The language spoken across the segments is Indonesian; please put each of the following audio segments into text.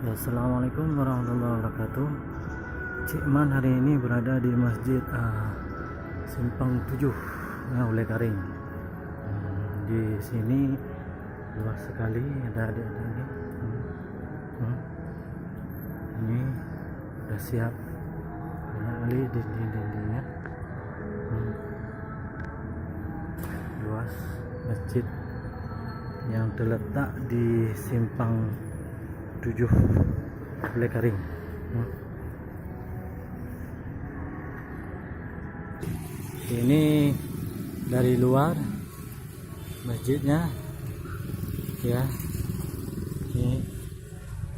Ya, Assalamualaikum warahmatullahi wabarakatuh. Cik Man hari ini berada di Masjid Simpang 7 Oleh Karing. Di sini luas sekali, ada adik-adik ini. Ini udah siap, banyak kali dinding-dindingnya. Luas masjid yang terletak di Simpang 7 Oleh Karing. Ini dari luar masjidnya ya, ini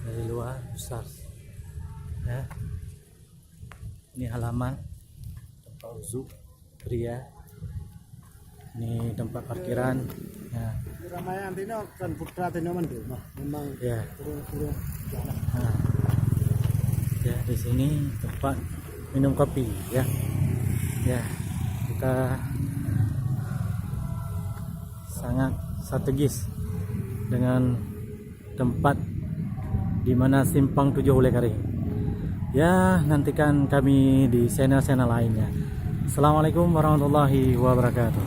dari luar besar ya. Ini halaman tempat wudhu pria, ini tempat parkiran ya. Ramai antino kan putra tino memang Ya. turun Nah, ya di sini tempat minum kopi ya. Ya, kita sangat strategis dengan tempat di mana Simpang 7 Oleh Karing. Ya, nantikan kami di channel-channel lainnya. Assalamualaikum warahmatullahi wabarakatuh.